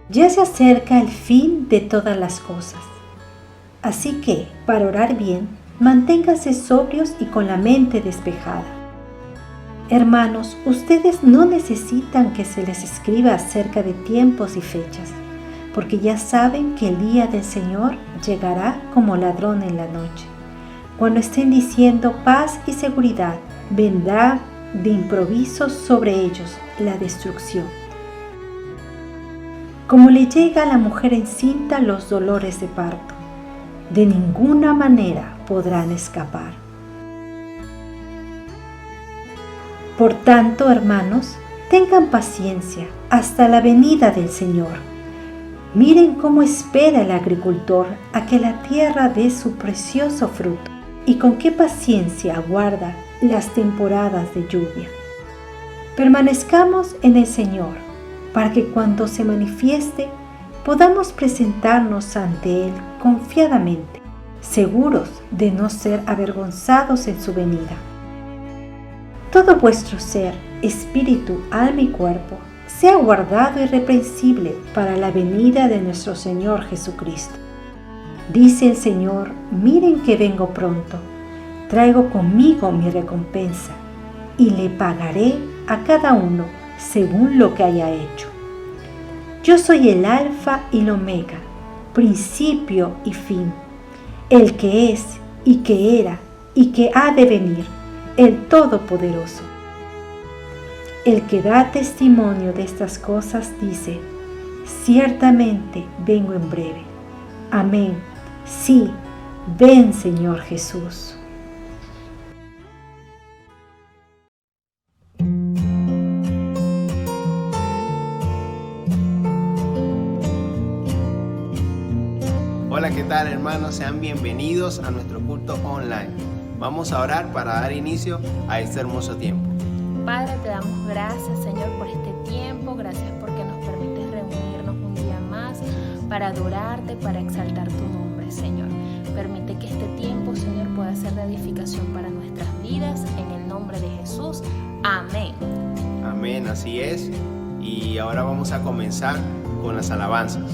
Ya se acerca el fin de todas las cosas. Así que, para orar bien, manténganse sobrios y con la mente despejada. Hermanos, ustedes no necesitan que se les escriba acerca de tiempos y fechas, porque ya saben que el día del Señor llegará como ladrón en la noche. Cuando estén diciendo paz y seguridad, vendrá de improviso sobre ellos la destrucción. Como le llega a la mujer encinta los dolores de parto, de ninguna manera podrán escapar. Por tanto, hermanos, tengan paciencia hasta la venida del Señor. Miren cómo espera el agricultor a que la tierra dé su precioso fruto y con qué paciencia aguarda las temporadas de lluvia. Permanezcamos en el Señor para que cuando se manifieste podamos presentarnos ante Él confiadamente, seguros de no ser avergonzados en su venida. Todo vuestro ser, espíritu, alma y cuerpo, sea guardado irreprensible para la venida de nuestro Señor Jesucristo. Dice el Señor: miren que vengo pronto, traigo conmigo mi recompensa, y le pagaré a cada uno según lo que haya hecho. Yo soy el Alfa y el Omega, principio y fin, el que es y que era y que ha de venir, el Todopoderoso. El que da testimonio de estas cosas dice: ciertamente vengo en breve. Amén. Sí, ven, Señor Jesús. Hola, ¿qué tal, hermanos? Sean bienvenidos a nuestro culto online. Vamos a orar para dar inicio a este hermoso tiempo. Padre, te damos gracias, Señor, por este tiempo. Gracias porque nos permites reunirnos un día más para adorarte, para exaltar tu nombre, Señor. Permite que este tiempo, Señor, pueda ser de edificación para nuestras vidas. En el nombre de Jesús. Amén. Amén, así es. Y ahora vamos a comenzar con las alabanzas.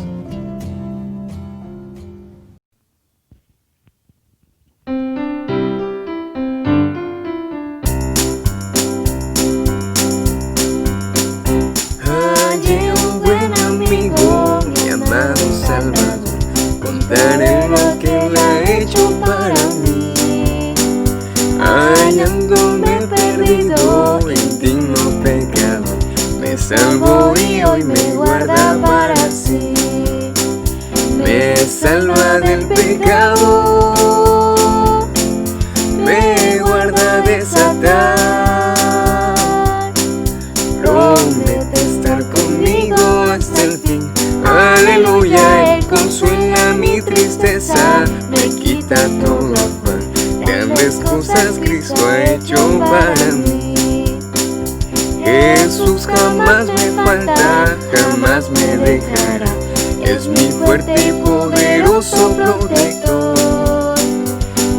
Contaré lo que Él ha hecho para mí, hallándome perdido en digno pecado, me salvó y hoy me guarda para sí, me salva del pecado, me guarda de Satán, promete estar conmigo hasta el fin. Aleluya, Él consuela mi tristeza, me quita todo afán. Grandes cosas Cristo ha hecho para mí. Jesús jamás me falta, jamás me dejará. Es mi fuerte y poderoso protector.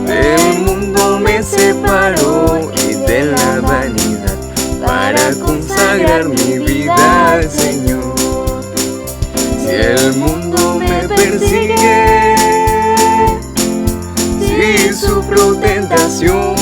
Del mundo me separó y de la vanidad, para consagrar mi vida al Señor. Si el mundo me persigue, si sufro tentación,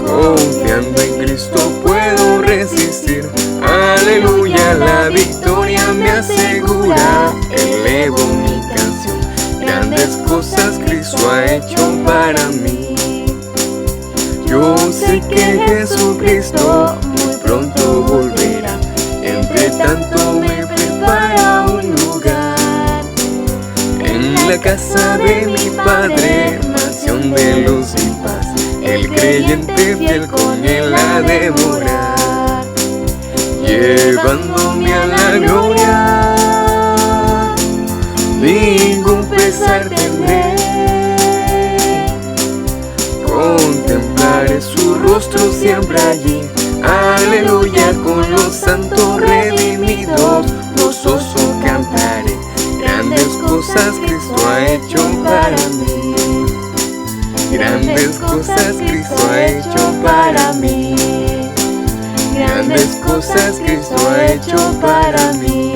confiando en Cristo puedo resistir. Aleluya, la victoria me asegura. Elevo mi canción, grandes cosas Cristo ha hecho para mí. Yo sé que Jesucristo muy pronto volverá. Entre tanto me prepara un lugar en la casa de mi Padre, mansión de luz y paz. El creyente fiel con Él ha de morar, llevándome a la gloria. Ningún pesar tendré, contemplaré su rostro siempre allí. Aleluya, con los santos redimidos, gozoso cantaré. Grandes cosas Cristo ha hecho para mí. Grandes cosas Cristo ha hecho para mí. grandes cosas Cristo ha hecho para mí.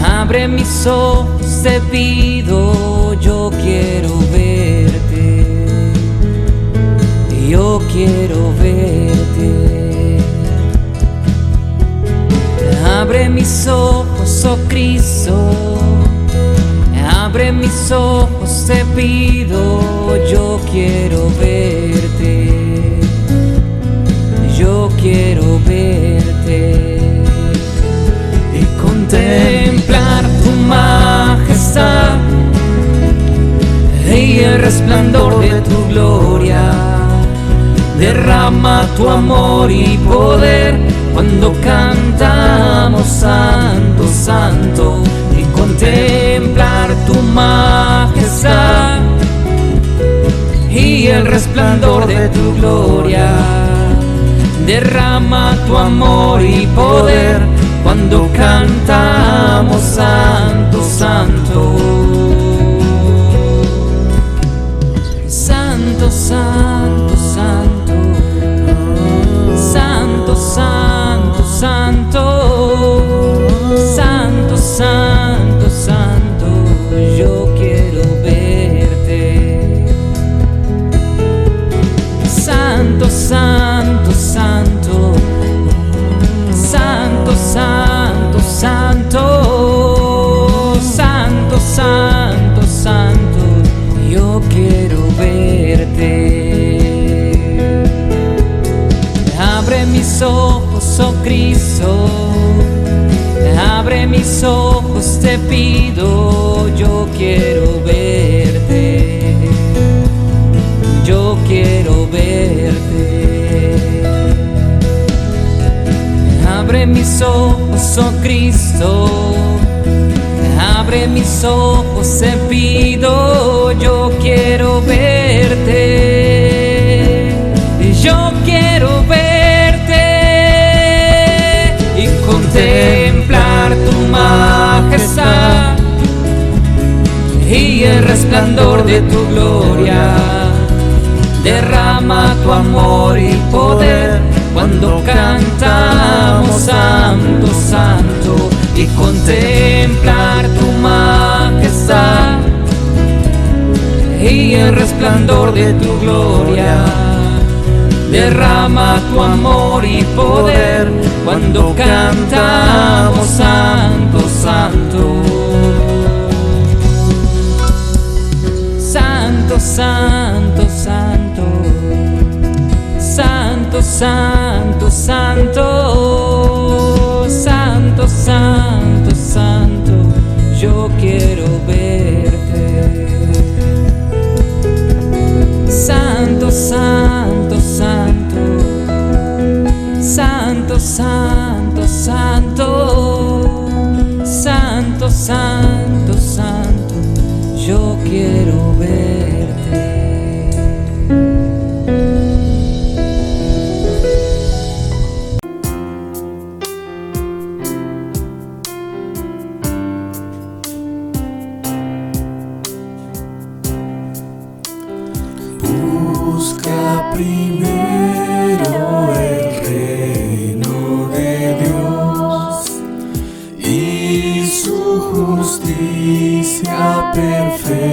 Abre mis ojos, te pido, yo quiero verte, yo quiero verte. Abre mis ojos, oh Cristo, abre mis ojos, te pido, yo quiero verte, yo quiero verte. Contemplar tu majestad y el resplandor de tu gloria. Derrama tu amor y poder cuando cantamos Santo, Santo. Y contemplar tu majestad y el resplandor de tu gloria. Derrama tu amor y poder cuando cantamos Santo, Santo. Santo, Santo, Santo. Santo, Santo, Santo. Santo, Santo, Santo. Yo quiero verte. Santo, Santo, Santo. Santo, Santo, Santo, Santo, Santo, Santo, yo quiero verte. Abre mis ojos, oh Cristo, abre mis ojos, te pido, yo quiero verte, yo quiero verte. Abre mis ojos, oh Cristo, abre mis ojos, te pido, yo quiero verte, yo quiero verte y contemplar tu majestad y el resplandor de tu gloria. Derrama tu amor y poder cuando cantamos Santo, Santo. Y contemplar tu majestad y el resplandor de tu gloria. Derrama tu amor y poder cuando cantamos Santo, Santo. Santo, Santo, Santo. Santo, Santo, Santo. Santo, Santo, Santo. Yo quiero verte. Santo, Santo, Santo. Santo, Santo, Santo. Santo, Santo, Santo. Yo quiero verte. Busca primero el reino de Dios y su justicia perfecta,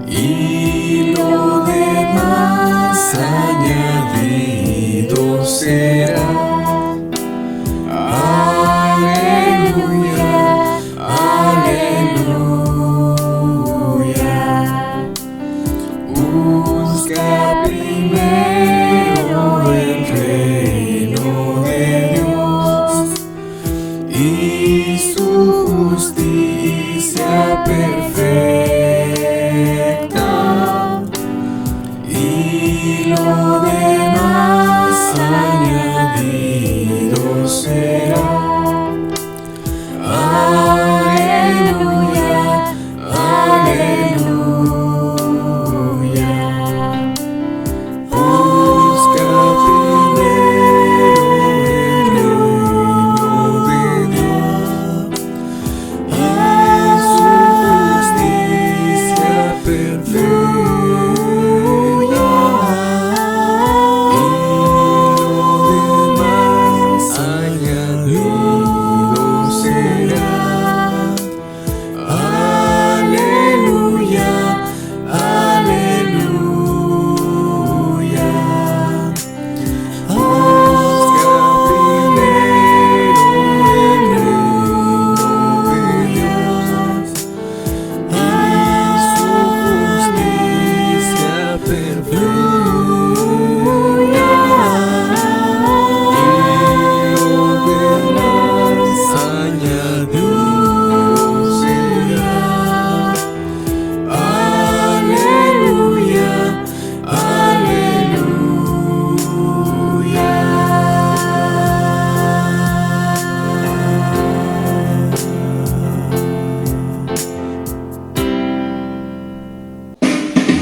y lo demás añadido será. Aleluya, aleluya.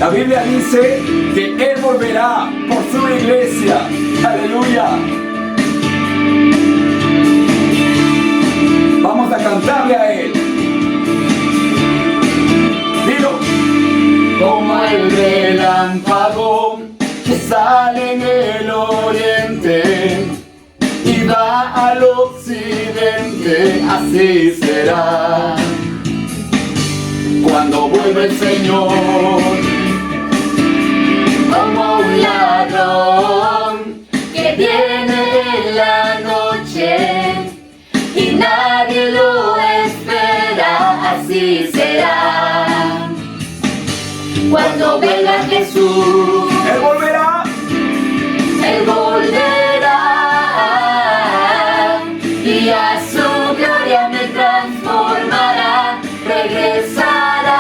La Biblia dice que Él volverá por su iglesia. Aleluya. Vamos a cantarle a Él. Dilo. Como el relámpago que sale en el oriente y va al occidente, así será cuando vuelva el Señor. Como un ladrón que viene en la noche y nadie lo espera, así será cuando venga Jesús. Él volverá. Él volverá y a su gloria me transformará, regresará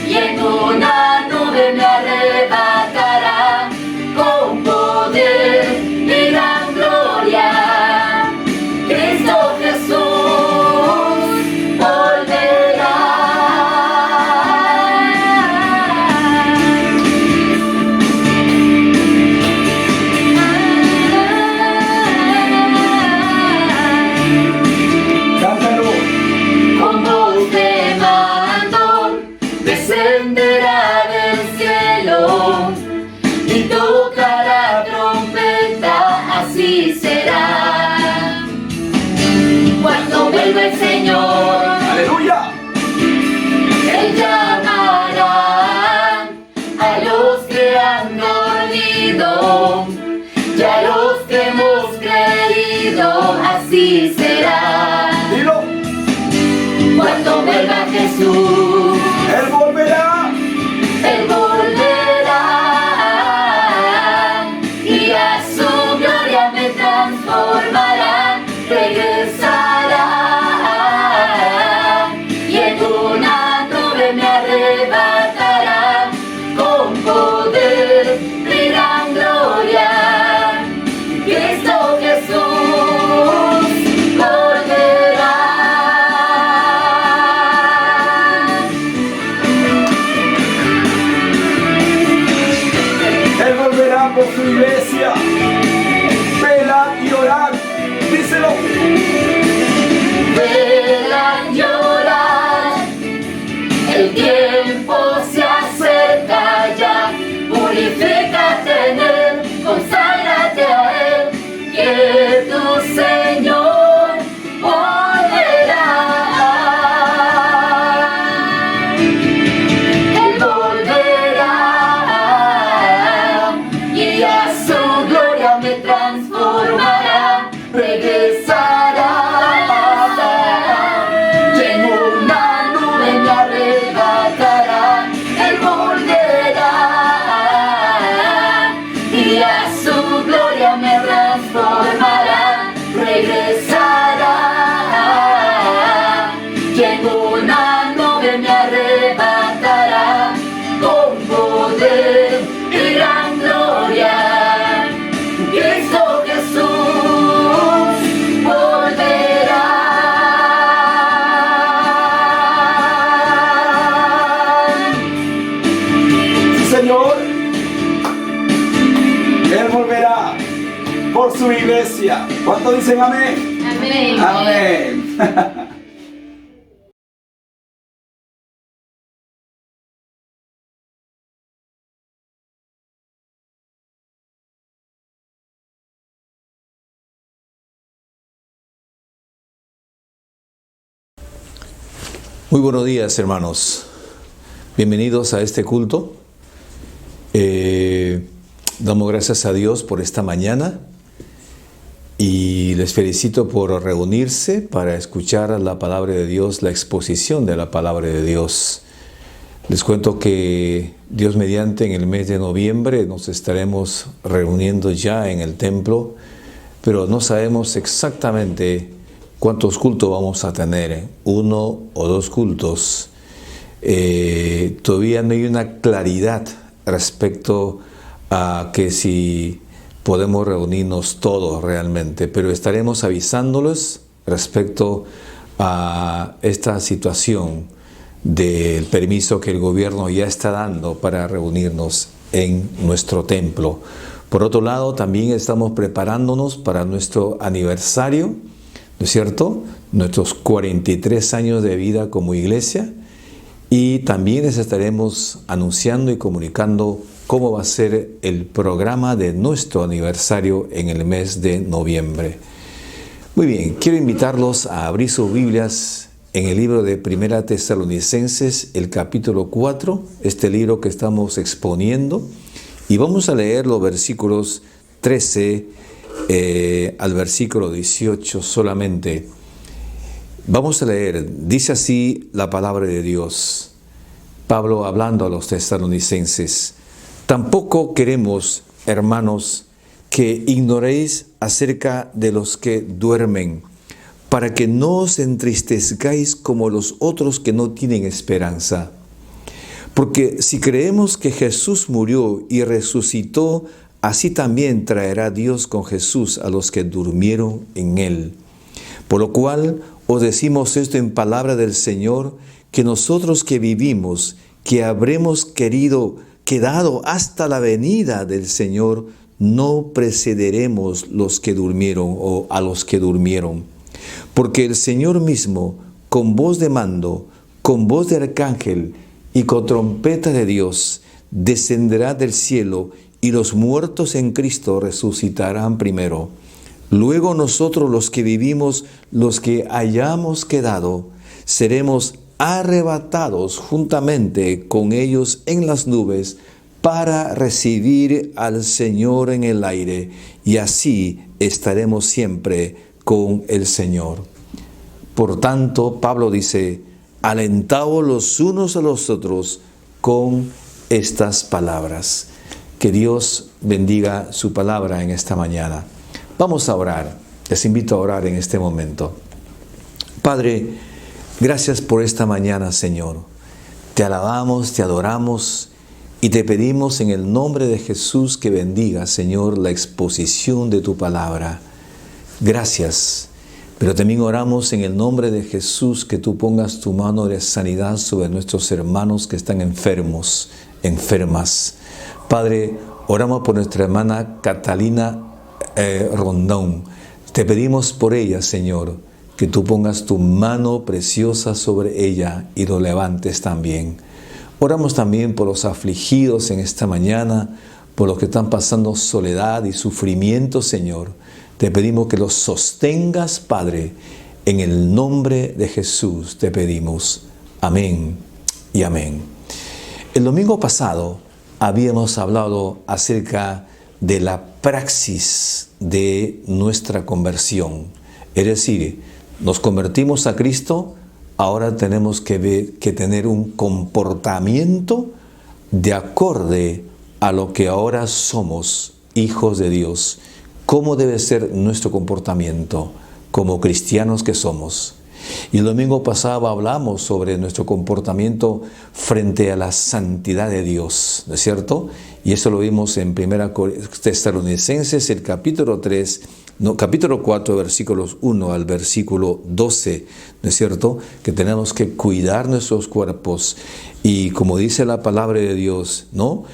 y en una nube me arrebatará con poder y gran gloria. Cristo Jesús volverá. Cántalo. Con voz de mando descenderá del cielo y tocará trompeta, así será cuando vuelva el Señor. ¡Aleluya! Él llamará a los que han dormido y a los que hemos creído, así será. Dilo. Cuando vuelva Jesús. Él volverá. Él volverá y a su gloria me transformará, regresará y en una nube me arrebatará con poder y gran gloria. Cristo Jesús volverá. Él volverá por su iglesia. Velad y orad. Díselo. Velad y orad. El tiempo se acerca ya. Purifícate en Él, conságrate a Él, que tu Señor volverá. Él volverá y a su gloria me transformará, regresará y en una nube me arrebatará. Él volverá y a su gloria me transformará, regresará y en una nube me arrebatará con poder y gran gloria. Cristo Jesús volverá. Sí, Señor. Él volverá por su iglesia. ¿Cuántos dicen amén? Amén. Amén. Muy buenos días, hermanos. Bienvenidos a este culto. Damos gracias a Dios por esta mañana y les felicito por reunirse para escuchar la palabra de Dios, la exposición de la palabra de Dios. Les cuento que Dios mediante en el mes de noviembre nos estaremos reuniendo ya en el templo, pero no sabemos exactamente cuántos cultos vamos a tener, 1 o 2 cultos. Todavía no hay una claridad respecto a que si podemos reunirnos todos realmente, pero estaremos avisándoles respecto a esta situación del permiso que el gobierno ya está dando para reunirnos en nuestro templo. Por otro lado, también estamos preparándonos para nuestro aniversario, ¿no es cierto? Nuestros 43 años de vida como iglesia, y también les estaremos anunciando y comunicando cómo va a ser el programa de nuestro aniversario en el mes de noviembre. Muy bien, quiero invitarlos a abrir sus Biblias en el libro de Primera Tesalonicenses, el capítulo 4, este libro que estamos exponiendo, y vamos a leer los versículos 13 al versículo 18 solamente. Vamos a leer, dice así la palabra de Dios. Pablo hablando a los tesalonicenses: tampoco queremos, hermanos, que ignoréis acerca de los que duermen, para que no os entristezcáis como los otros que no tienen esperanza. Porque si creemos que Jesús murió y resucitó, así también traerá Dios con Jesús a los que durmieron en él. Por lo cual os decimos esto en palabra del Señor, que nosotros que vivimos, que habremos quedado hasta la venida del Señor, no precederemos los que durmieron o a los que durmieron. Porque el Señor mismo, con voz de mando, con voz de arcángel y con trompeta de Dios, descenderá del cielo, y los muertos en Cristo resucitarán primero. Luego nosotros los que vivimos, los que hayamos quedado, seremos arrebatados juntamente con ellos en las nubes para recibir al Señor en el aire, y así estaremos siempre con el Señor. Por tanto, Pablo dice: alentaos los unos a los otros con estas palabras. Que Dios bendiga su palabra en esta mañana. Vamos a orar. Les invito a orar en este momento. Padre, gracias por esta mañana, Señor. Te alabamos, te adoramos y te pedimos en el nombre de Jesús que bendiga, Señor, la exposición de tu palabra. Gracias. Pero también oramos en el nombre de Jesús que tú pongas tu mano de sanidad sobre nuestros hermanos que están enfermos, enfermas. Padre, oramos por nuestra hermana Catalina Rondón. Te pedimos por ella, Señor, que tú pongas tu mano preciosa sobre ella y lo levantes también. Oramos también por los afligidos en esta mañana, por los que están pasando soledad y sufrimiento, Señor. Te pedimos que los sostengas, Padre, en el nombre de Jesús te pedimos. Amén y amén. El domingo pasado habíamos hablado acerca de la praxis de nuestra conversión. Es decir, nos convertimos a Cristo, ahora tenemos que tener un comportamiento de acorde a lo que ahora somos, hijos de Dios. ¿Cómo debe ser nuestro comportamiento como cristianos que somos? Y el domingo pasado hablamos sobre nuestro comportamiento frente a la santidad de Dios, ¿no es cierto? Y eso lo vimos en 1 Tesalonicenses, el capítulo 4, versículos 1 al versículo 12, ¿no es cierto? Que tenemos que cuidar nuestros cuerpos y, como dice la palabra de Dios, ¿no?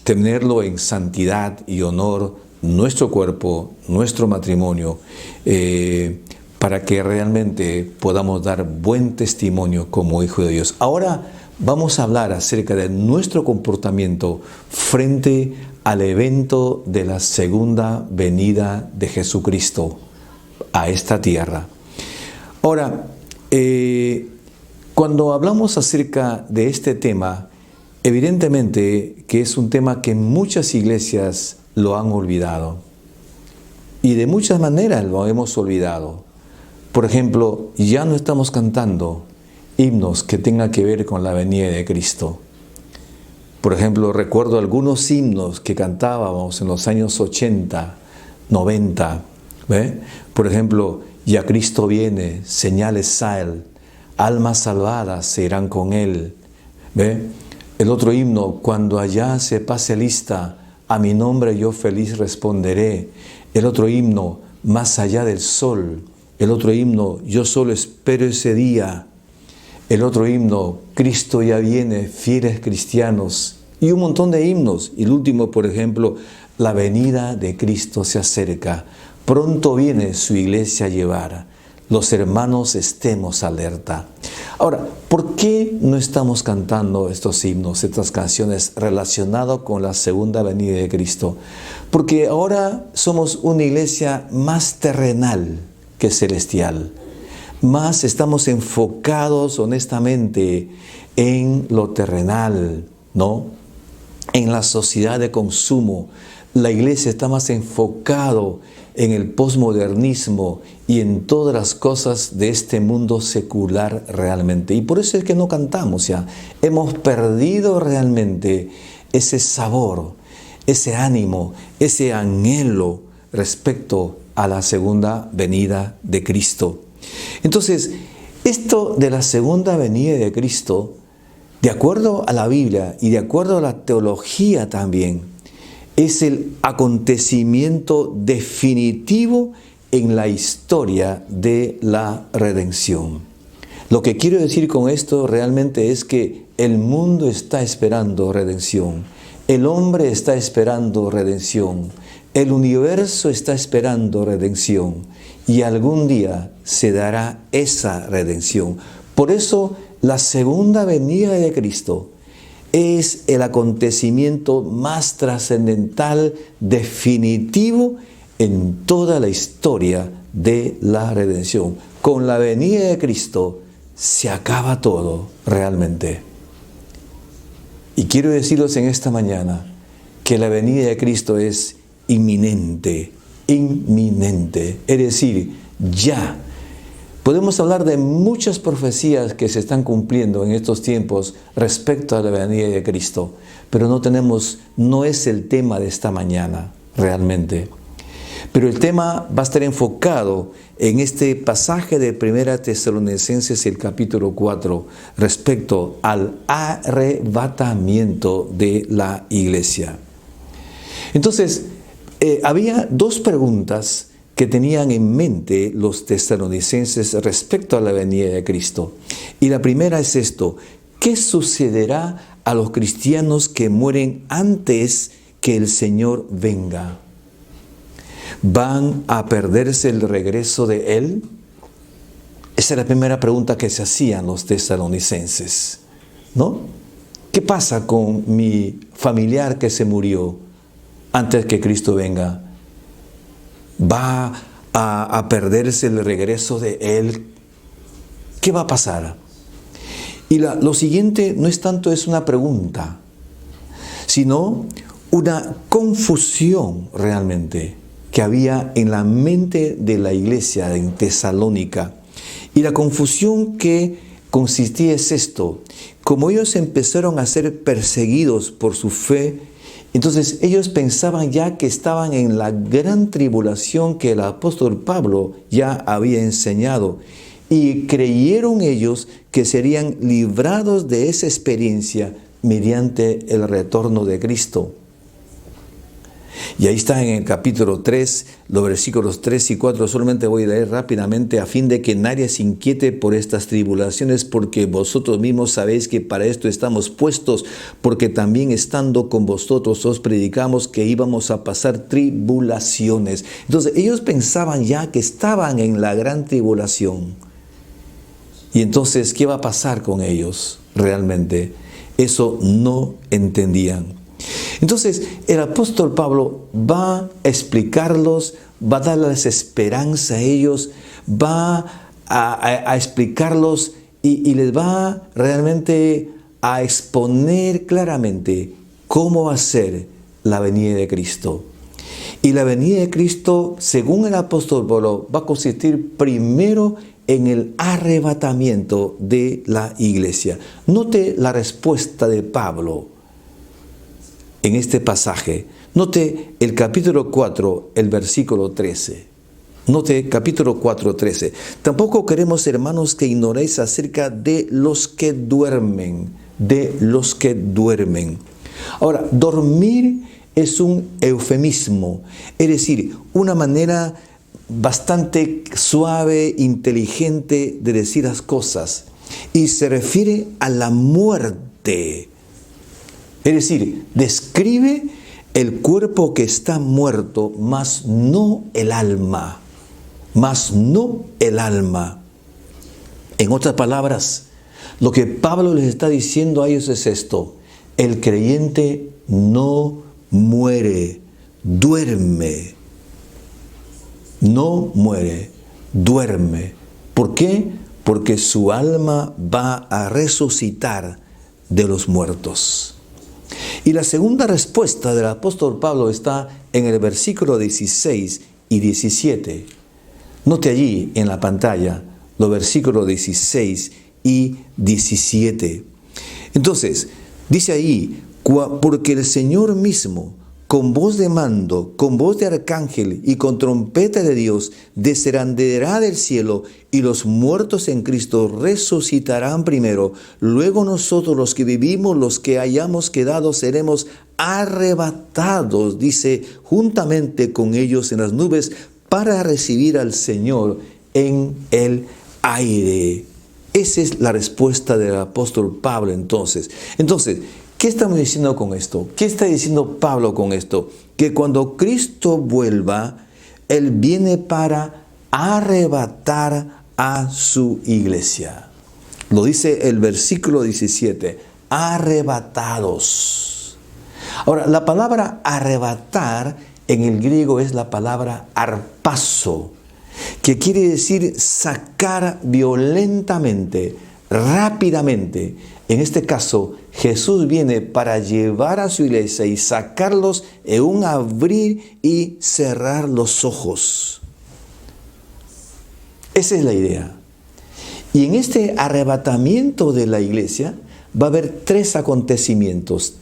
Tenerlo en santidad y honor, nuestro cuerpo, nuestro matrimonio, para que realmente podamos dar buen testimonio como hijo de Dios. Ahora vamos a hablar acerca de nuestro comportamiento frente al evento de la segunda venida de Jesucristo a esta tierra. Ahora, cuando hablamos acerca de este tema, evidentemente que es un tema que muchas iglesias lo han olvidado. Y de muchas maneras lo hemos olvidado. Por ejemplo, ya no estamos cantando himnos que tengan que ver con la venida de Cristo. Por ejemplo, recuerdo algunos himnos que cantábamos en los años 80, 90. Por ejemplo, ya Cristo viene, señales a Él, almas salvadas se irán con Él. El otro himno, cuando allá se pase lista, a mi nombre yo feliz responderé. El otro himno, más allá del sol. El otro himno, yo solo espero ese día. El otro himno, Cristo ya viene, fieles cristianos, y un montón de himnos. Y el último, por ejemplo, la venida de Cristo se acerca. Pronto viene su iglesia a llevar. Los hermanos estemos alerta. Ahora, ¿por qué no estamos cantando estos himnos, estas canciones relacionadas con la segunda venida de Cristo? Porque ahora somos una iglesia más terrenal que celestial. Más estamos enfocados honestamente en lo terrenal, ¿no? En la sociedad de consumo. La iglesia está más enfocado en el posmodernismo y en todas las cosas de este mundo secular realmente. Y por eso es que no cantamos ya. Hemos perdido realmente ese sabor, ese ánimo, ese anhelo respecto a la segunda venida de Cristo. Entonces, esto de la segunda venida de Cristo, de acuerdo a la Biblia y de acuerdo a la teología también, es el acontecimiento definitivo en la historia de la redención. Lo que quiero decir con esto realmente es que el mundo está esperando redención, el hombre está esperando redención, el universo está esperando redención y algún día se dará esa redención. Por eso la segunda venida de Cristo es el acontecimiento más trascendental, definitivo en toda la historia de la redención. Con la venida de Cristo se acaba todo realmente. Y quiero deciros en esta mañana que la venida de Cristo es inminente, inminente, es decir, ya. Podemos hablar de muchas profecías que se están cumpliendo en estos tiempos respecto a la venida de Cristo, pero no es el tema de esta mañana realmente. Pero el tema va a estar enfocado en este pasaje de 1 Tesalonicenses, el capítulo 4, respecto al arrebatamiento de la iglesia. Entonces, había dos preguntas que tenían en mente los tesalonicenses respecto a la venida de Cristo. Y la primera es esto: ¿qué sucederá a los cristianos que mueren antes que el Señor venga? ¿Van a perderse el regreso de Él? Esa es la primera pregunta que se hacían los tesalonicenses, ¿no? ¿Qué pasa con mi familiar que se murió antes que Cristo venga? ¿Va a perderse el regreso de Él? ¿Qué va a pasar? Y lo siguiente no es tanto es una pregunta, sino una confusión realmente que había en la mente de la iglesia en Tesalónica. Y la confusión que consistía es esto: como ellos empezaron a ser perseguidos por su fe, entonces ellos pensaban ya que estaban en la gran tribulación que el apóstol Pablo ya había enseñado, y creyeron ellos que serían librados de esa experiencia mediante el retorno de Cristo. Y ahí está en el capítulo 3, los versículos 3 y 4, solamente voy a leer rápidamente: a fin de que nadie se inquiete por estas tribulaciones, porque vosotros mismos sabéis que para esto estamos puestos, porque también estando con vosotros os predicamos que íbamos a pasar tribulaciones. Entonces ellos pensaban ya que estaban en la gran tribulación. Y entonces, ¿qué va a pasar con ellos realmente? Eso no entendían. Entonces, el apóstol Pablo va a explicarlos, va a darles esperanza a ellos, va a explicarlos y les va realmente a exponer claramente cómo va a ser la venida de Cristo. Y la venida de Cristo, según el apóstol Pablo, va a consistir primero en el arrebatamiento de la iglesia. Note la respuesta de Pablo en este pasaje. Note el capítulo 4, el versículo 13. Note capítulo 4, 13. Tampoco queremos, hermanos, que ignoréis acerca de los que duermen. De los que duermen. Ahora, dormir es un eufemismo, es decir, una manera bastante suave, inteligente de decir las cosas. y se refiere a la muerte. Es decir, describe el cuerpo que está muerto, mas no el alma. Mas no el alma. En otras palabras, lo que Pablo les está diciendo a ellos es esto: el creyente no muere, duerme. No muere, duerme. ¿Por qué? Porque su alma va a resucitar de los muertos. Y la segunda respuesta del apóstol Pablo está en el versículo 16 y 17. Note allí en la pantalla los versículos 16 y 17. Entonces, dice ahí: porque el Señor mismo, con voz de mando, con voz de arcángel y con trompeta de Dios, descenderá del cielo, y los muertos en Cristo resucitarán primero. Luego nosotros, los que vivimos, los que hayamos quedado, seremos arrebatados, dice, juntamente con ellos en las nubes, para recibir al Señor en el aire. Esa es la respuesta del apóstol Pablo entonces. ¿Qué estamos diciendo con esto? ¿Qué está diciendo Pablo con esto? Que cuando Cristo vuelva, Él viene para arrebatar a su iglesia. Lo dice el versículo 17, arrebatados. Ahora, la palabra arrebatar en el griego es la palabra arpazo, que quiere decir sacar violentamente, rápidamente. En este caso, Jesús viene para llevar a su iglesia y sacarlos en un abrir y cerrar los ojos. Esa es la idea. Y en este arrebatamiento de la iglesia va a haber tres acontecimientos.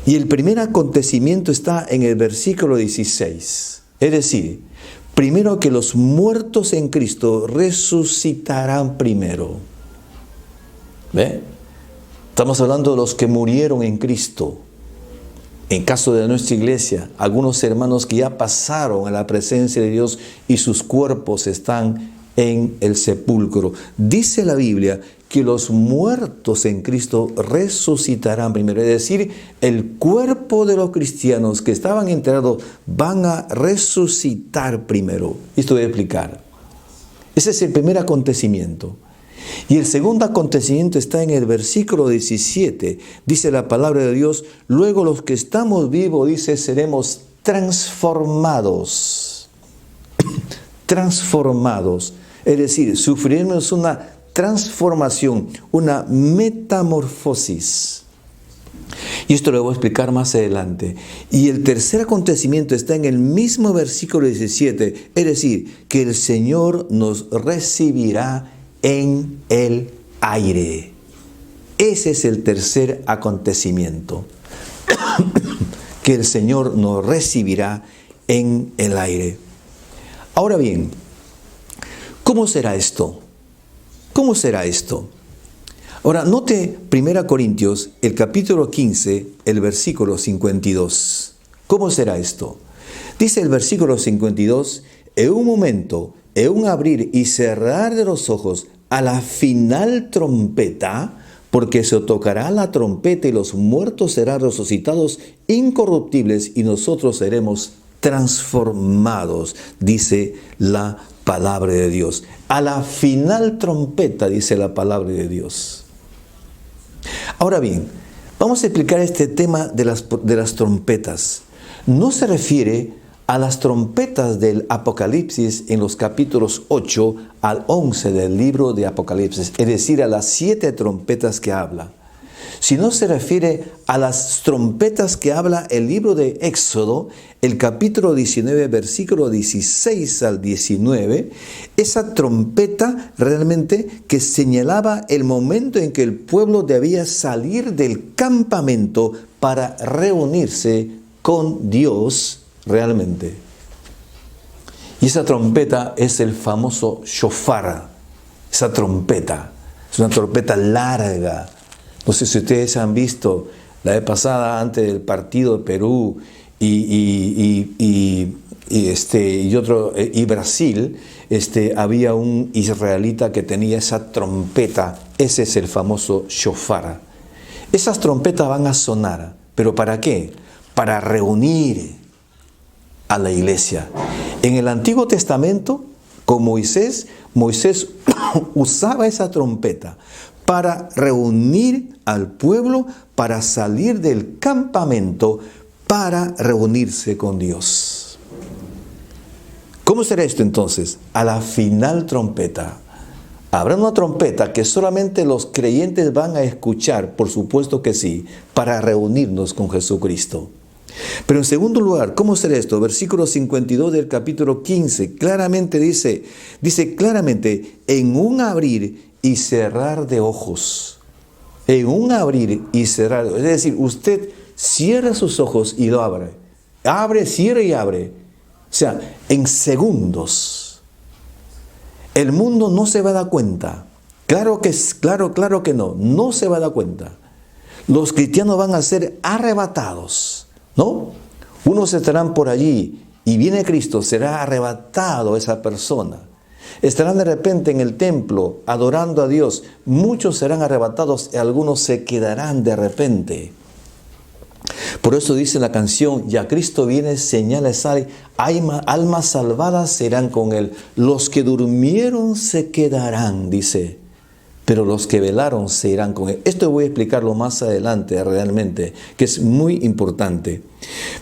Y el primer acontecimiento está en el versículo 16. Es decir, primero que los muertos en Cristo resucitarán primero. ¿Ve? Estamos hablando de los que murieron en Cristo. En caso de nuestra iglesia, algunos hermanos que ya pasaron a la presencia de Dios y sus cuerpos están en el sepulcro. Dice la Biblia que los muertos en Cristo resucitarán primero. Es decir, el cuerpo de los cristianos que estaban enterrados van a resucitar primero. Esto voy a explicar. Ese es el primer acontecimiento. Y el segundo acontecimiento está en el versículo 17. Dice la palabra de Dios: luego los que estamos vivos, dice, seremos transformados. Transformados. Es decir, sufriremos una transformación, una metamorfosis. Y esto lo voy a explicar más adelante. Y el tercer acontecimiento está en el mismo versículo 17. Es decir, que el Señor nos recibirá en el aire. Ese es el tercer acontecimiento. Que el Señor nos recibirá en el aire. Ahora bien, ¿cómo será esto? ¿Cómo será esto? Ahora, note 1 Corintios, el capítulo 15, el versículo 52. ¿Cómo será esto? Dice el versículo 52, en un momento, en un abrir y cerrar de los ojos, a la final trompeta, porque se tocará la trompeta y los muertos serán resucitados incorruptibles y nosotros seremos transformados, dice la palabra de Dios. A la final trompeta, dice la palabra de Dios. Ahora bien, vamos a explicar este tema de las trompetas. No se refiere a las trompetas del Apocalipsis en los capítulos 8 al 11 del libro de Apocalipsis, es decir, a las 7 trompetas que habla, sino se refiere a las trompetas que habla el libro de Éxodo, el capítulo 19, versículo 16 al 19, esa trompeta realmente que señalaba el momento en que el pueblo debía salir del campamento para reunirse con Dios realmente. Y esa trompeta es el famoso shofar. Esa trompeta es una trompeta larga. No sé si ustedes han visto la vez pasada, antes del partido de Perú y Brasil, había un israelita que tenía esa trompeta. Ese es el famoso shofar. Esas trompetas van a sonar. ¿Pero para qué? Para reunir a la iglesia. En el Antiguo Testamento, con Moisés usaba esa trompeta para reunir al pueblo, para salir del campamento, para reunirse con Dios. ¿Cómo será esto entonces? A la final trompeta. ¿Habrá una trompeta que solamente los creyentes van a escuchar? Por supuesto que sí, para reunirnos con Jesucristo. Pero en segundo lugar, ¿cómo será esto? Versículo 52 del capítulo 15, claramente dice claramente, en un abrir y cerrar de ojos. En un abrir y cerrar. Es decir, usted cierra sus ojos y lo abre. Abre, cierra y abre. O sea, en segundos. El mundo no se va a dar cuenta. Claro que no se va a dar cuenta. Los cristianos van a ser arrebatados, ¿no? Unos estarán por allí y viene Cristo, será arrebatado esa persona. Estarán de repente en el templo adorando a Dios. Muchos serán arrebatados y algunos se quedarán de repente. Por eso dice la canción, ya Cristo viene, señales hay, almas salvadas serán con Él. Los que durmieron se quedarán, dice, pero los que velaron se irán con Él. Esto voy a explicarlo más adelante realmente, que es muy importante.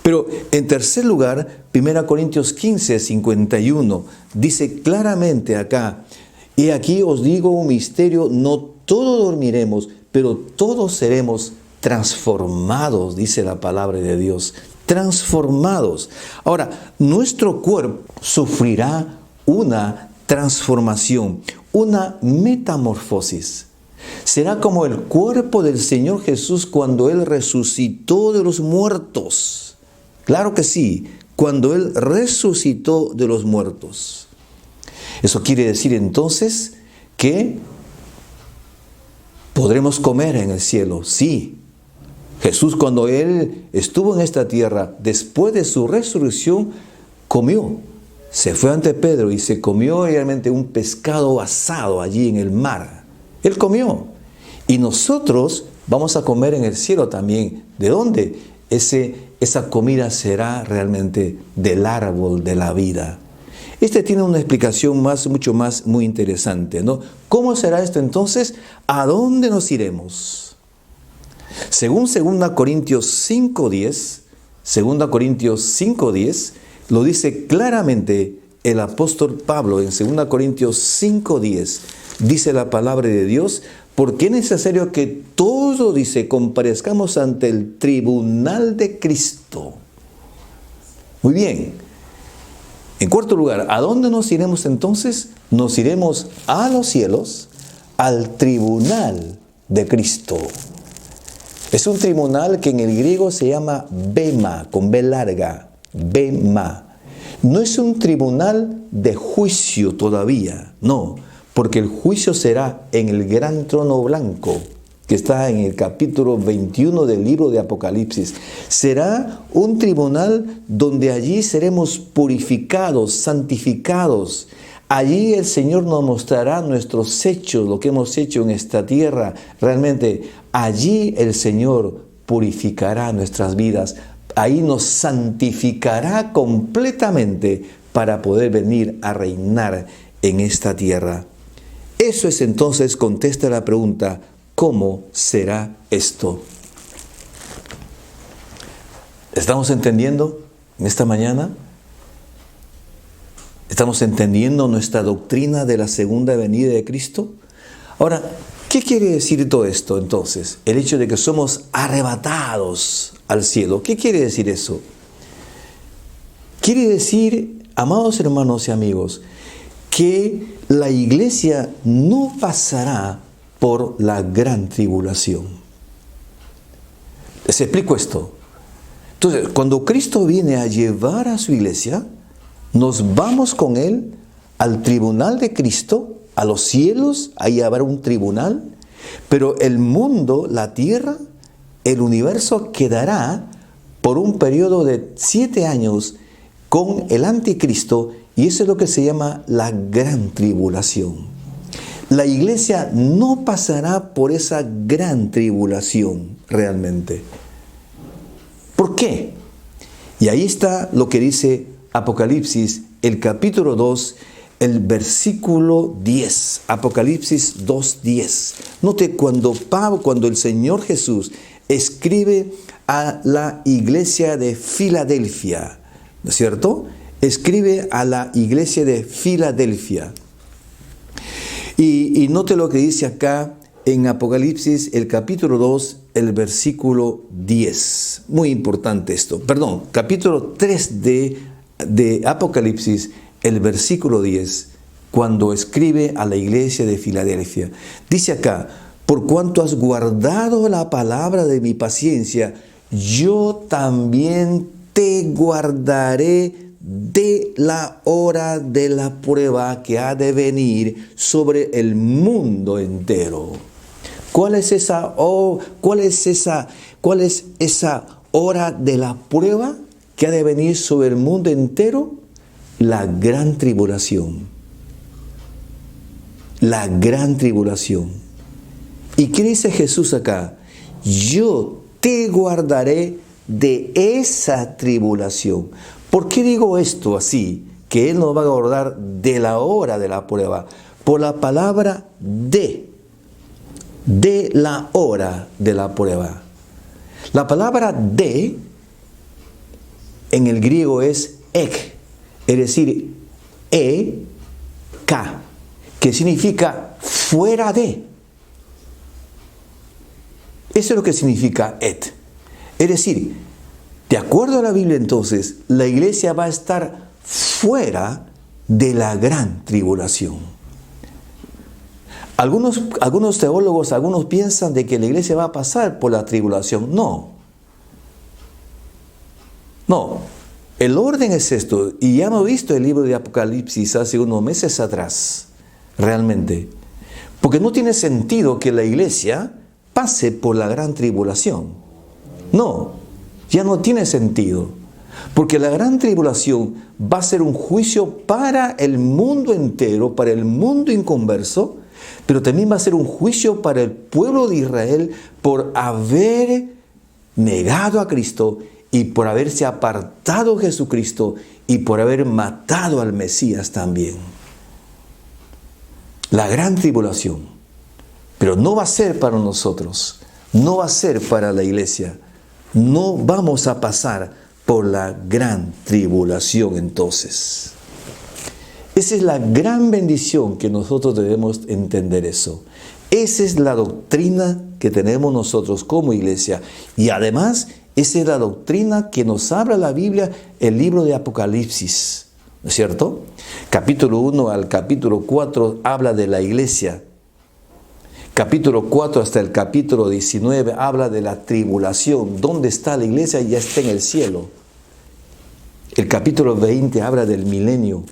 Pero en tercer lugar, 1 Corintios 15, 51, dice claramente acá, y aquí os digo un misterio, no todos dormiremos, pero todos seremos transformados, dice la palabra de Dios, transformados. Ahora, nuestro cuerpo sufrirá una transformación, una metamorfosis. Será como el cuerpo del Señor Jesús cuando Él resucitó de los muertos. Claro que sí, cuando Él resucitó de los muertos. Eso quiere decir entonces que podremos comer en el cielo, sí. Jesús, cuando Él estuvo en esta tierra, después de su resurrección, comió. Se fue ante Pedro y se comió realmente un pescado asado allí en el mar. Él comió. Y nosotros vamos a comer en el cielo también. ¿De dónde? Esa comida será realmente del árbol de la vida. Este tiene una explicación mucho más, muy interesante, ¿no? ¿Cómo será esto entonces? ¿A dónde nos iremos? Según 2 Corintios 5:10, lo dice claramente el apóstol Pablo en 2 Corintios 5:10. Dice la palabra de Dios, porque es necesario que todos, dice, comparezcamos ante el tribunal de Cristo. Muy bien. En cuarto lugar, ¿a dónde nos iremos entonces? Nos iremos a los cielos, al tribunal de Cristo. Es un tribunal que en el griego se llama bema, con B larga, bema. No es un tribunal de juicio todavía, no, porque el juicio será en el gran trono blanco, que está en el capítulo 21 del libro de Apocalipsis. Será un tribunal donde allí seremos purificados, santificados. Allí el Señor nos mostrará nuestros hechos, lo que hemos hecho en esta tierra. Realmente, allí el Señor purificará nuestras vidas. Ahí nos santificará completamente para poder venir a reinar en esta tierra. Eso es entonces, contesta la pregunta, ¿cómo será esto? ¿Estamos entendiendo en esta mañana? ¿Estamos entendiendo nuestra doctrina de la segunda venida de Cristo? Ahora, ¿qué quiere decir todo esto entonces? El hecho de que somos arrebatados al cielo. ¿Qué quiere decir eso? Quiere decir, amados hermanos y amigos, que la iglesia no pasará por la gran tribulación. Les explico esto. Entonces, cuando Cristo viene a llevar a su iglesia, nos vamos con Él al tribunal de Cristo, a los cielos, ahí habrá un tribunal, pero el mundo, la tierra, el universo quedará por un periodo de 7 años con el anticristo Y eso es lo que se llama la gran tribulación. La iglesia no pasará por esa gran tribulación realmente. ¿Por qué? Y ahí está lo que dice Apocalipsis, el capítulo 2, el versículo 10. Apocalipsis 2:10. Note cuando el Señor Jesús escribe a la iglesia de Filadelfia, ¿no es cierto? Escribe a la iglesia de Filadelfia. Y note lo que dice acá en Apocalipsis, el capítulo 2, el versículo 10. Muy importante esto. Perdón, capítulo 3 de Apocalipsis, el versículo 10, cuando escribe a la iglesia de Filadelfia. Dice acá, por cuanto has guardado la palabra de mi paciencia, yo también te guardaré de la hora de la prueba que ha de venir sobre el mundo entero. ¿Cuál es esa hora de la prueba que ha de venir sobre el mundo entero? La gran tribulación. La gran tribulación. ¿Y qué dice Jesús acá? Yo te guardaré de esa tribulación. ¿Por qué digo esto así? Que Él nos va a guardar de la hora de la prueba. Por la palabra de la hora de la prueba. La palabra de en el griego es ek, es decir, ka, que significa fuera de. Eso es lo que significa et. Es decir, de acuerdo a la Biblia entonces, la iglesia va a estar fuera de la gran tribulación. Algunos teólogos, algunos piensan de que la iglesia va a pasar por la tribulación. No. El orden es esto, y ya hemos visto el libro de Apocalipsis hace unos meses atrás, realmente. Porque no tiene sentido que la iglesia pase por la gran tribulación. No, ya no tiene sentido. Porque la gran tribulación va a ser un juicio para el mundo entero, para el mundo inconverso, pero también va a ser un juicio para el pueblo de Israel por haber negado a Cristo y por haberse apartado de Jesucristo y por haber matado al Mesías también. La gran tribulación. Pero no va a ser para nosotros, no va a ser para la iglesia. No vamos a pasar por la gran tribulación entonces. Esa es la gran bendición que nosotros debemos entender eso. Esa es la doctrina que tenemos nosotros como iglesia. Y además, esa es la doctrina que nos habla la Biblia, el libro de Apocalipsis. ¿No es cierto? Capítulo 1 al capítulo 4 habla de la iglesia. Capítulo 4 hasta el capítulo 19 habla de la tribulación. ¿Dónde está la iglesia? Ya está en el cielo. El capítulo 20 habla del milenio.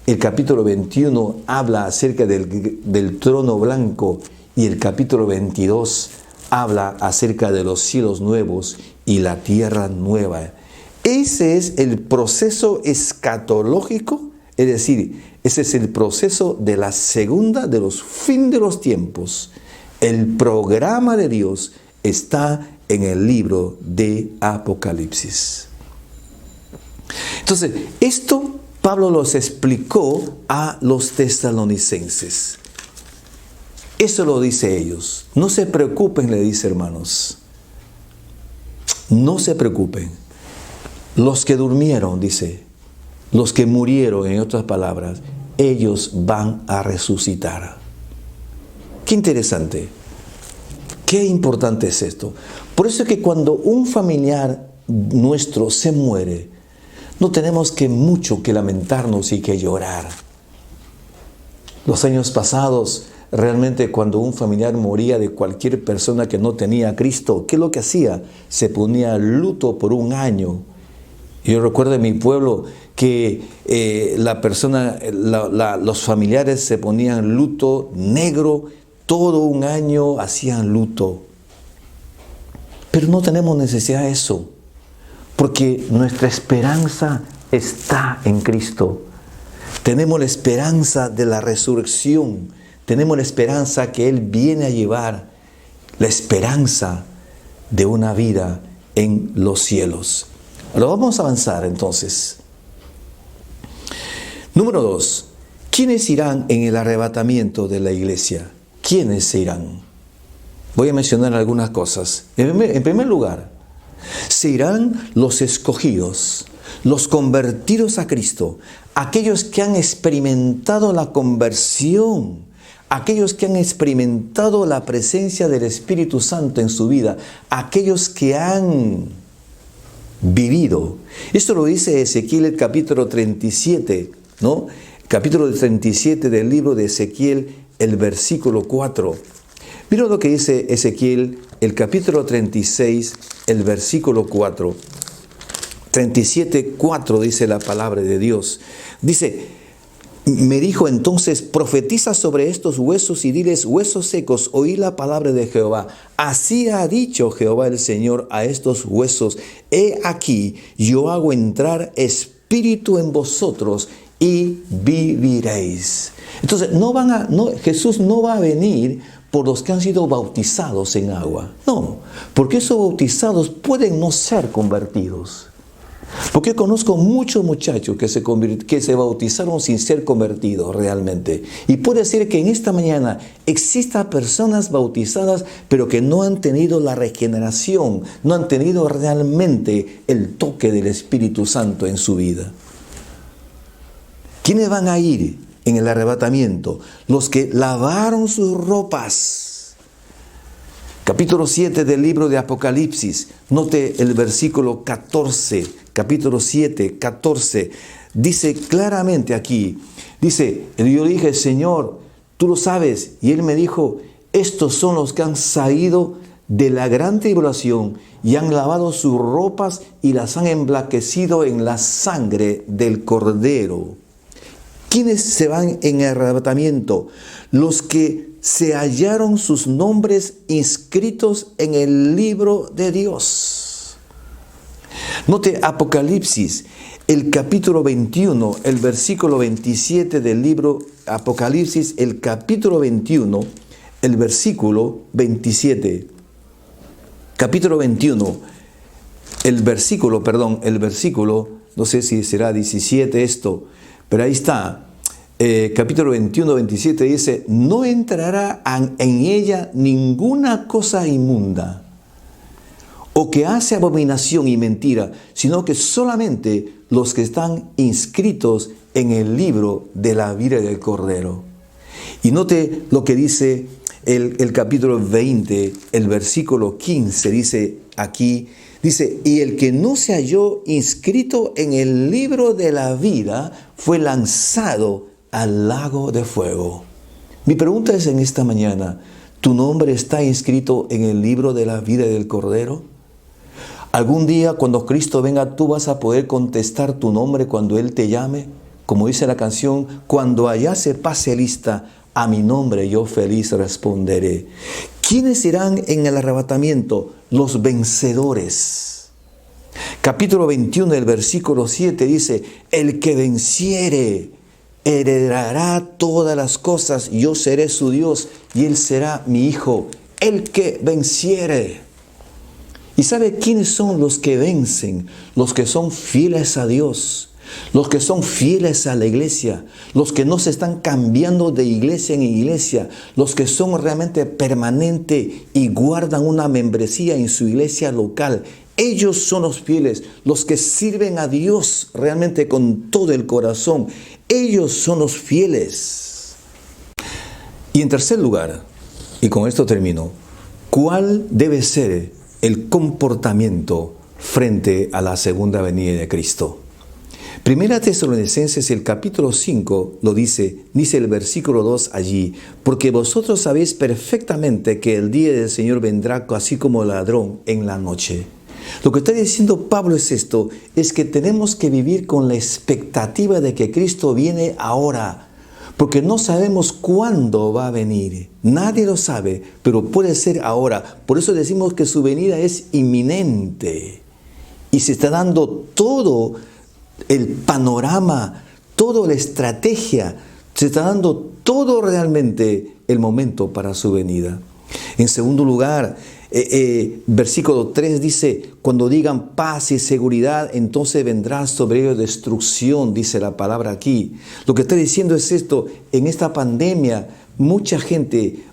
El capítulo 21 habla acerca del trono blanco. Y el capítulo 22 habla acerca de los cielos nuevos y la tierra nueva. Ese es el proceso escatológico, es decir, ese es el proceso de la segunda, de los fin de los tiempos. El programa de Dios está en el libro de Apocalipsis. Entonces, esto Pablo los explicó a los tesalonicenses. Eso lo dice ellos. No se preocupen, le dice, hermanos. No se preocupen. Los que durmieron, dice, los que murieron, en otras palabras, ellos van a resucitar. Qué interesante. Qué importante es esto. Por eso es que cuando un familiar nuestro se muere, no tenemos mucho que lamentarnos y que llorar. Los años pasados, realmente cuando un familiar moría de cualquier persona que no tenía a Cristo, ¿qué es lo que hacía? Se ponía luto por un año. Yo recuerdo en mi pueblo que los familiares se ponían luto negro, todo un año hacían luto. Pero no tenemos necesidad de eso, porque nuestra esperanza está en Cristo. Tenemos la esperanza de la resurrección. Tenemos la esperanza que Él viene a llevar. La esperanza de una vida en los cielos. Ahora vamos a avanzar entonces. Número 2. ¿Quiénes irán en el arrebatamiento de la iglesia? ¿Quiénes se irán? Voy a mencionar algunas cosas. En primer lugar, se irán los escogidos, los convertidos a Cristo, aquellos que han experimentado la conversión, aquellos que han experimentado la presencia del Espíritu Santo en su vida, aquellos que han vivido. Esto lo dice Ezequiel el capítulo 37, ¿no? Capítulo 37 del libro de Ezequiel, el versículo 4. Mira lo que dice Ezequiel, el capítulo 36, el versículo 4. 37, 4 dice la palabra de Dios. Dice, me dijo entonces, profetiza sobre estos huesos y diles, huesos secos, oí la palabra de Jehová. Así ha dicho Jehová el Señor a estos huesos, he aquí, yo hago entrar espíritu en vosotros y viviréis. Entonces, Jesús no va a venir por los que han sido bautizados en agua. No, porque esos bautizados pueden no ser convertidos. Porque conozco muchos muchachos que se bautizaron sin ser convertidos realmente. Y puede ser que en esta mañana existan personas bautizadas, pero que no han tenido la regeneración, no han tenido realmente el toque del Espíritu Santo en su vida. ¿Quiénes van a ir en el arrebatamiento? Los que lavaron sus ropas. Capítulo 7 del libro de Apocalipsis. Note el versículo 14. Capítulo 7, 14. Dice claramente aquí. Dice, yo le dije, Señor, tú lo sabes. Y Él me dijo, estos son los que han salido de la gran tribulación y han lavado sus ropas y las han emblanquecido en la sangre del Cordero. ¿Quiénes se van en el arrebatamiento? Los que se hallaron sus nombres inscritos en el libro de Dios. Note Apocalipsis, el capítulo 21, el versículo 27 del libro Apocalipsis, el capítulo 21, el versículo 27. Capítulo 21, el versículo, no sé si será 17 esto, pero ahí está. Capítulo 21, 27 dice, no entrará en ella ninguna cosa inmunda o que hace abominación y mentira, sino que solamente los que están inscritos en el libro de la vida del Cordero. Y note lo que dice el capítulo 20, el versículo 15, dice aquí, dice, y el que no se halló inscrito en el libro de la vida fue lanzado al lago de fuego. Mi pregunta es en esta mañana, ¿tu nombre está inscrito en el libro de la vida del Cordero? Algún día cuando Cristo venga, tú vas a poder contestar tu nombre cuando Él te llame. Como dice la canción, cuando allá se pase lista, a mi nombre yo feliz responderé. ¿Quiénes irán en el arrebatamiento? Los vencedores. Capítulo 21, el versículo 7 dice, el que venciere heredará todas las cosas, yo seré su Dios y Él será mi hijo. El que venciere. ¿Y sabe quiénes son los que vencen? Los que son fieles a Dios, los que son fieles a la iglesia, los que no se están cambiando de iglesia en iglesia, los que son realmente permanentes y guardan una membresía en su iglesia local. Ellos son los fieles, los que sirven a Dios realmente con todo el corazón. Ellos son los fieles. Y en tercer lugar, y con esto termino, ¿cuál debe ser el comportamiento frente a la segunda venida de Cristo? Primera Tesalonicenses, el capítulo 5, lo dice el versículo 2 allí, porque vosotros sabéis perfectamente que el día del Señor vendrá así como ladrón en la noche. Lo que está diciendo Pablo es esto, es que tenemos que vivir con la expectativa de que Cristo viene ahora, porque no sabemos cuándo va a venir. Nadie lo sabe, pero puede ser ahora. Por eso decimos que su venida es inminente. Y se está dando todo el panorama, toda la estrategia, se está dando todo realmente el momento para su venida. En segundo lugar, versículo 3 dice, cuando digan paz y seguridad, entonces vendrá sobre ellos destrucción, dice la palabra aquí. Lo que está diciendo es esto: en esta pandemia, mucha gente,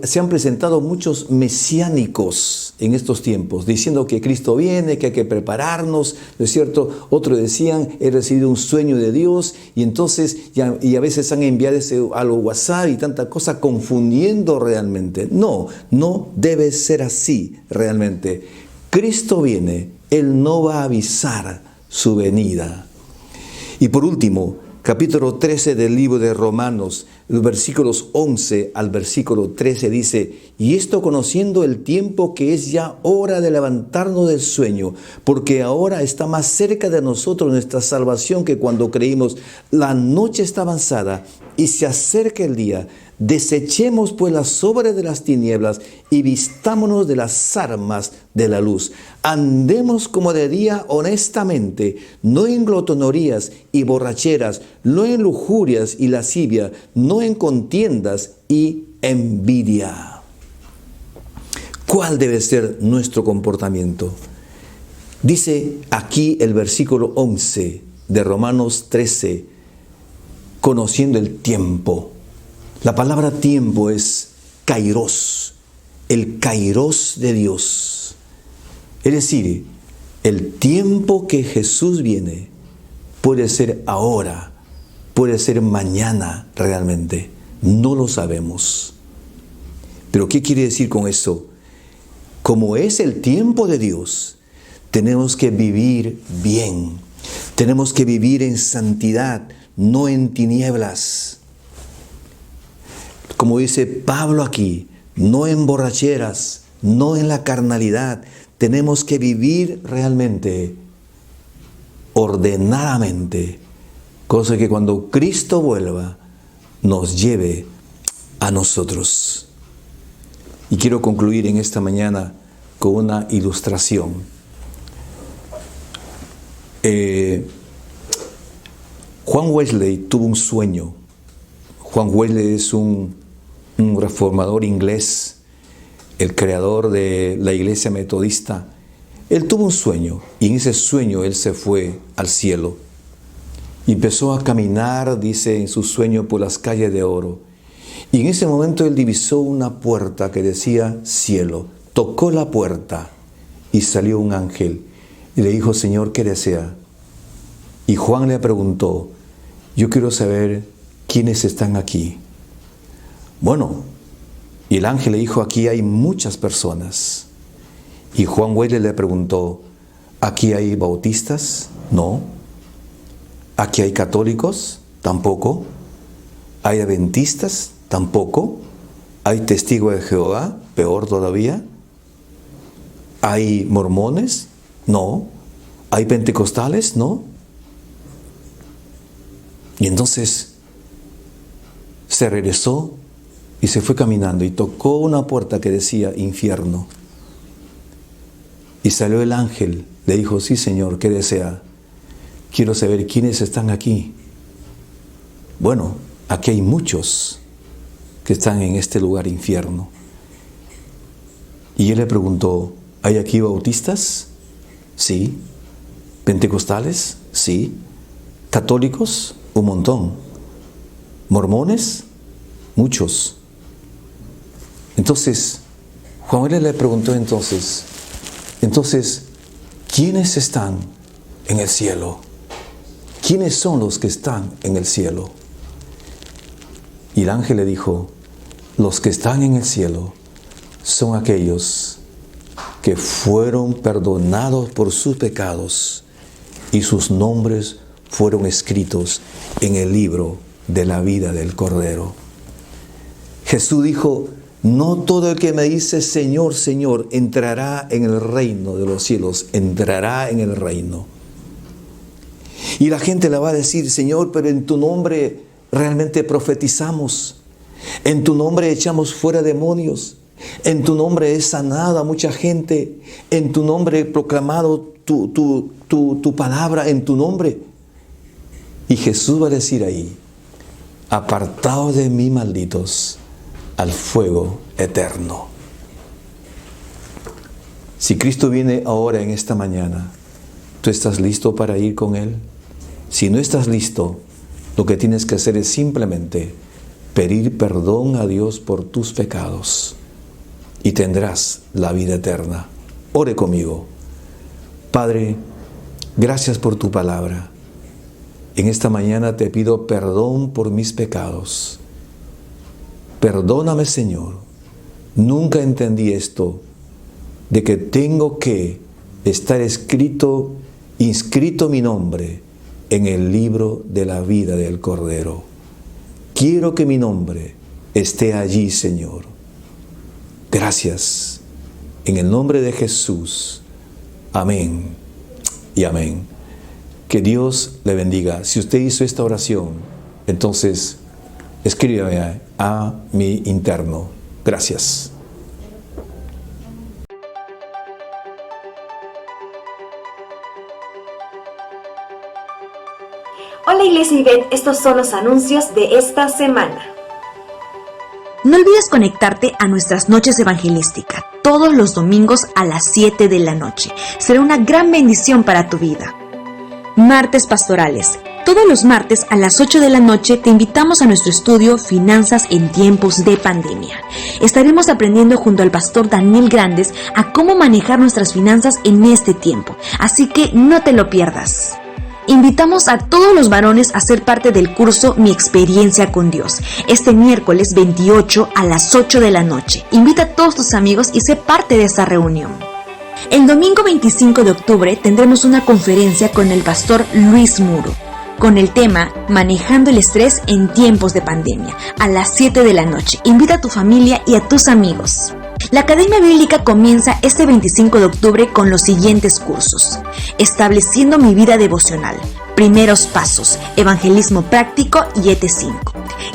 se han presentado muchos mesiánicos en estos tiempos, diciendo que Cristo viene, que hay que prepararnos, ¿no es cierto? Otros decían, he recibido un sueño de Dios, y entonces, y a veces han enviado a los WhatsApp y tanta cosa, confundiendo realmente. No debe ser así realmente. Cristo viene, Él no va a avisar su venida. Y por último, capítulo 13 del libro de Romanos, los versículos 11 al versículo 13 dice: y esto conociendo el tiempo que es ya hora de levantarnos del sueño, porque ahora está más cerca de nosotros nuestra salvación que cuando creímos. La noche está avanzada y se acerca el día. Desechemos pues las obras de las tinieblas y vistámonos de las armas de la luz. Andemos como de día honestamente, no en glotonerías y borracheras, no en lujurias y lascivia, no en contiendas y envidia. ¿Cuál debe ser nuestro comportamiento? Dice aquí el versículo 11 de Romanos 13, conociendo el tiempo. La palabra tiempo es kairos, el kairos de Dios. Es decir, el tiempo que Jesús viene puede ser ahora, puede ser mañana realmente. No lo sabemos. Pero ¿qué quiere decir con eso? Como es el tiempo de Dios, tenemos que vivir bien. Tenemos que vivir en santidad, no en tinieblas. Como dice Pablo aquí, no en borracheras, no en la carnalidad. Tenemos que vivir realmente, ordenadamente, cosa que cuando Cristo vuelva, nos lleve a nosotros. Y quiero concluir en esta mañana con una ilustración. Juan Wesley tuvo un sueño. Juan Wesley es un reformador inglés, el creador de la iglesia metodista. Él tuvo un sueño, y en ese sueño él se fue al cielo. Y empezó a caminar, dice en su sueño, por las calles de oro. Y en ese momento él divisó una puerta que decía cielo. Tocó la puerta y salió un ángel y le dijo: Señor, ¿qué desea? Y Juan le preguntó: yo quiero saber quiénes están aquí. Bueno, y el ángel le dijo: aquí hay muchas personas. Y Juan Wesley le preguntó: ¿aquí hay bautistas? No. ¿Aquí hay católicos? Tampoco. ¿Hay adventistas? Tampoco. ¿Hay testigos de Jehová? Peor todavía. ¿Hay mormones? No. ¿Hay pentecostales? No. Y entonces se regresó y se fue caminando y tocó una puerta que decía infierno. Y salió el ángel, le dijo: sí, Señor, ¿qué desea? Quiero saber quiénes están aquí. Bueno, aquí hay muchos que están en este lugar infierno. Y él le preguntó: ¿hay aquí bautistas? Sí. ¿Pentecostales? Sí. ¿Católicos? Un montón. ¿Mormones? Muchos. Entonces, Juan Wesley le preguntó entonces, ¿quiénes están en el cielo? ¿Quiénes son los que están en el cielo? Y el ángel le dijo: los que están en el cielo son aquellos que fueron perdonados por sus pecados y sus nombres fueron escritos en el libro de la vida del Cordero. Jesús dijo: no todo el que me dice Señor, Señor, entrará en el reino de los cielos, entrará en el reino. Y la gente le va a decir: Señor, pero en tu nombre realmente profetizamos, en tu nombre echamos fuera demonios, en tu nombre es sanada mucha gente, en tu nombre he proclamado tu palabra, en tu nombre. Y Jesús va a decir ahí, apartaos de mí, malditos, al fuego eterno. Si Cristo viene ahora en esta mañana, ¿tú estás listo para ir con Él? Si no estás listo, lo que tienes que hacer es simplemente pedir perdón a Dios por tus pecados y tendrás la vida eterna. Ore conmigo. Padre, gracias por tu palabra. En esta mañana te pido perdón por mis pecados. Perdóname, Señor. Nunca entendí esto de que tengo que estar inscrito mi nombre en el libro de la vida del Cordero. Quiero que mi nombre esté allí, Señor. Gracias. En el nombre de Jesús. Amén y amén. Que Dios le bendiga. Si usted hizo esta oración, entonces escríbame a mi interno. Gracias. Hola Iglesia IBET, estos son los anuncios de esta semana. No olvides conectarte a nuestras noches evangelísticas todos los domingos a las 7 de la noche. Será una gran bendición para tu vida. Martes pastorales. Todos los martes a las 8 de la noche te invitamos a nuestro estudio Finanzas en tiempos de pandemia. Estaremos aprendiendo junto al pastor Daniel Grandes a cómo manejar nuestras finanzas en este tiempo. Así que no te lo pierdas. Invitamos a todos los varones a ser parte del curso Mi Experiencia con Dios, este miércoles 28 a las 8 de la noche. Invita a todos tus amigos y sé parte de esta reunión. El domingo 25 de octubre tendremos una conferencia con el pastor Luis Muro, con el tema Manejando el estrés en tiempos de pandemia, a las 7 de la noche. Invita a tu familia y a tus amigos. La Academia Bíblica comienza este 25 de octubre con los siguientes cursos: Estableciendo mi vida devocional, Primeros pasos, Evangelismo práctico y ET5.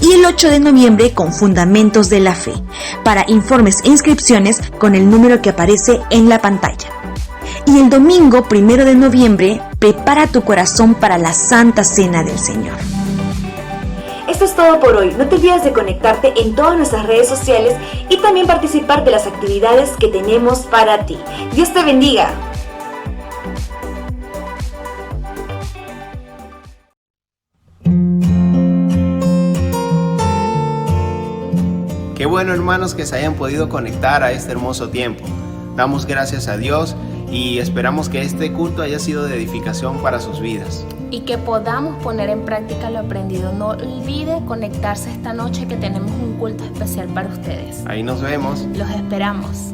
Y el 8 de noviembre con Fundamentos de la Fe. Para informes e inscripciones con el número que aparece en la pantalla. Y el domingo 1 de noviembre, prepara tu corazón para la Santa Cena del Señor. Esto es todo por hoy. No te olvides de conectarte en todas nuestras redes sociales y también participar de las actividades que tenemos para ti. Dios te bendiga. Qué bueno, hermanos, que se hayan podido conectar a este hermoso tiempo. Damos gracias a Dios y esperamos que este culto haya sido de edificación para sus vidas. Y que podamos poner en práctica lo aprendido. No olvide conectarse esta noche que tenemos un culto especial para ustedes. Ahí nos vemos. Los esperamos.